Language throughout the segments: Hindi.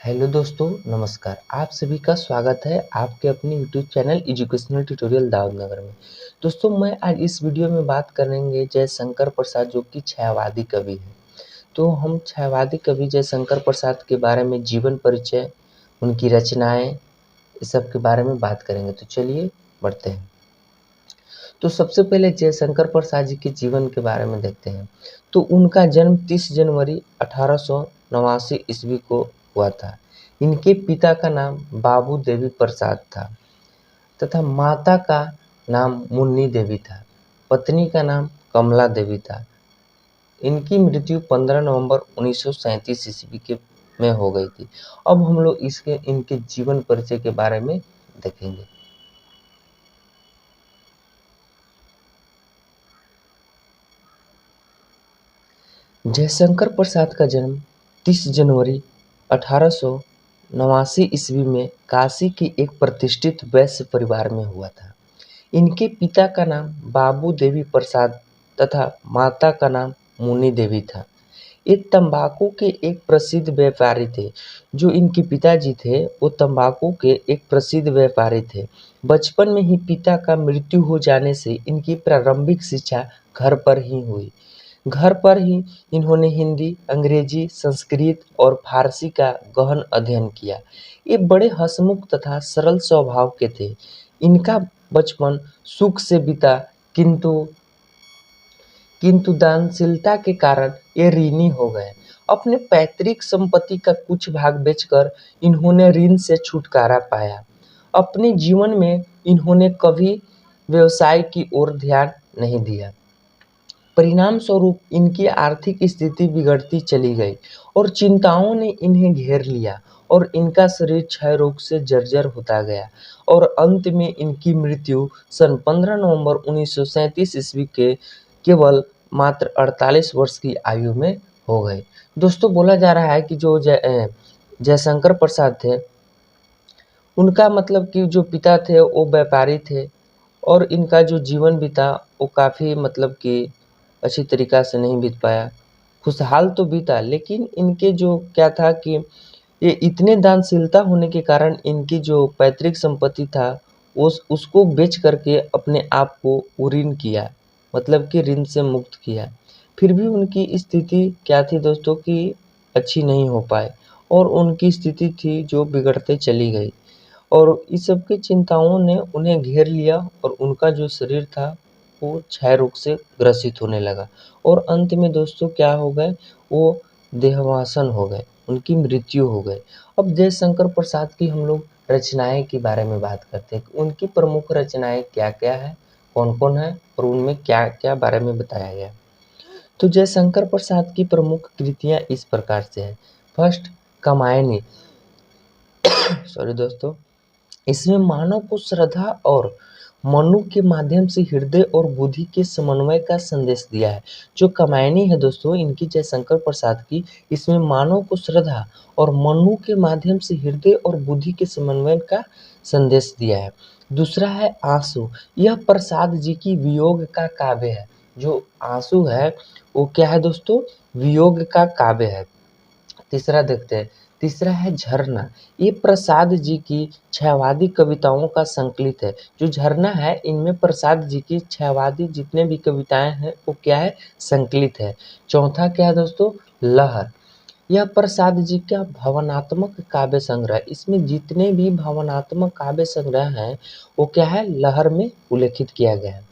हेलो दोस्तों, नमस्कार। आप सभी का स्वागत है आपके अपने YouTube channel educational tutorial Daudnagar में। दोस्तों, मैं आज इस वीडियो में बात करेंगे जयशंकर प्रसाद, जो कि छायावादी कवि हैं। तो हम छायावादी कवि जयशंकर प्रसाद के बारे में जीवन परिचय, उनकी रचनाएं, इस सब के बारे में बात करेंगे। तो चलिए बढ़ते हैं। तो सबसे पहले जयशंकर प्रसाद जी के जीवन के बारे में देखते हैं। तो उनका जन्म 30 जनवरी 1889 ईस्वी को हुआ था। इनके पिता का नाम बाबू देवी प्रसाद था तथा माता का नाम मुन्नी देवी था। पत्नी का नाम कमला देवी था। इनकी मृत्यु 15 नवंबर 1937 ईस्वी के में हो गई थी। अब हम लोग इनके जीवन परिचय के बारे में देखेंगे। जयशंकर प्रसाद का जन्म 30 जनवरी 1889 ईस्वी में काशी के एक प्रतिष्ठित वैश्य परिवार में हुआ था। इनके पिता का नाम बाबू देवी प्रसाद तथा माता का नाम मुन्नी देवी था। ये तंबाकू के एक प्रसिद्ध व्यापारी थे। जो इनके पिताजी थे वो तंबाकू के एक प्रसिद्ध व्यापारी थे। बचपन में ही पिता का मृत्यु हो जाने से इनकी प्रारंभिक शिक्षा घर पर ही हुई। घर पर ही इन्होंने हिंदी, अंग्रेजी, संस्कृत और फारसी का गहन अध्ययन किया। ये बड़े हंसमुख तथा सरल स्वभाव के थे। इनका बचपन सुख से बीता, किंतु किंतु दानशीलता के कारण ये ऋणी हो गए। अपने पैतृक संपत्ति का कुछ भाग बेचकर इन्होंने ऋण से छुटकारा पाया। अपने जीवन में इन्होंने कभी व्यवसाय की ओर ध्यान नहीं दिया। परिणाम स्वरूप इनकी आर्थिक स्थिति बिगड़ती चली गई और चिंताओं ने इन्हें घेर लिया और इनका शरीर क्षय रोग से जर्जर होता गया और अंत में इनकी मृत्यु सन 15 नवंबर 1937 ईस्वी के केवल मात्र 48 वर्ष की आयु में हो गई। दोस्तों, बोला जा रहा है कि जो जयशंकर प्रसाद थे, उनका मतलब कि जो पिता थे वो व्यापारी थे और इनका जो जीवन बीता वो काफ़ी मतलब कि अच्छी तरीक़ा से नहीं बीत पाया। खुशहाल तो बीता, लेकिन इनके जो क्या था कि ये इतने दानशीलता होने के कारण इनकी जो पैतृक संपत्ति था उसको बेच करके अपने आप को वो ऋण किया, मतलब कि ऋण से मुक्त किया। फिर भी उनकी स्थिति क्या थी दोस्तों कि अच्छी नहीं हो पाए और उनकी स्थिति थी जो बिगड़ते चली गई और इस सब की चिंताओं ने उन्हें घेर लिया और उनका जो शरीर था वो क्षय रोग से ग्रसित होने लगा और अंत में दोस्तों क्या हो गए, वो देहावसान हो गए, उनकी मृत्यु हो गई। अब जयशंकर प्रसाद की हम लोग रचनाएं के बारे में बात करते हैं कि उनकी प्रमुख रचनाएं क्या-क्या है, कौन-कौन है और उनमें क्या-क्या बारे में बताया गया है। तो जयशंकर प्रसाद की प्रमुख कृतियाँ इस प्रकार से है। फर्स्ट, कामायनी। सॉरी दोस्तों, इसमें मानव को श्रद्धा और मनु के माध्यम से हृदय और बुद्धि के समन्वय का संदेश दिया है। जो कामायनी है दोस्तों इनकी जयशंकर प्रसाद की, इसमें मानव को श्रद्धा और मनु के माध्यम से हृदय और बुद्धि के समन्वय का संदेश दिया है। दूसरा है आंसू। यह प्रसाद जी की वियोग का काव्य है। जो आंसू है वो क्या है दोस्तों, वियोग का काव्य है। तीसरा देखते हैं, तीसरा है झरना। ये प्रसाद जी की छायावादी कविताओं का संकलित है। जो झरना है इनमें प्रसाद जी की छायावादी जितने भी कविताएं हैं वो क्या है, संकलित है। चौथा क्या है दोस्तों, लहर। यह प्रसाद जी का भावनात्मक काव्य संग्रह। इसमें जितने भी भावनात्मक काव्य संग्रह हैं वो क्या है, लहर में उल्लेखित किया गया है।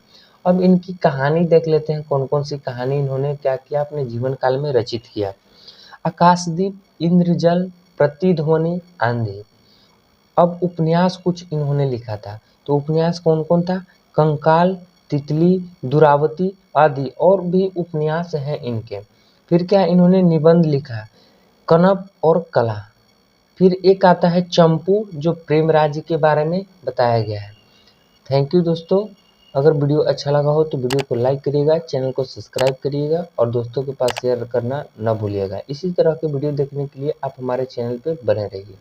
अब इनकी कहानी देख लेते हैं, कौन कौन सी कहानी इन्होंने क्या किया, अपने जीवन काल में रचित किया। आकाशदीप, इंद्रजल, प्रतिध्वनि, आंधी। अब उपन्यास कुछ इन्होंने लिखा था। तो उपन्यास कौन कौन था, कंकाल, तितली, दुरावती आदि और भी उपन्यास हैं इनके। फिर क्या इन्होंने निबंध लिखा, कनप और कला। फिर एक आता है चंपू, जो प्रेम राज्य के बारे में बताया गया है। थैंक यू दोस्तों। अगर वीडियो अच्छा लगा हो तो वीडियो को लाइक करिएगा, चैनल को सब्सक्राइब करिएगा और दोस्तों के पास शेयर करना न भूलिएगा। इसी तरह के वीडियो देखने के लिए आप हमारे चैनल पे बने रहिए।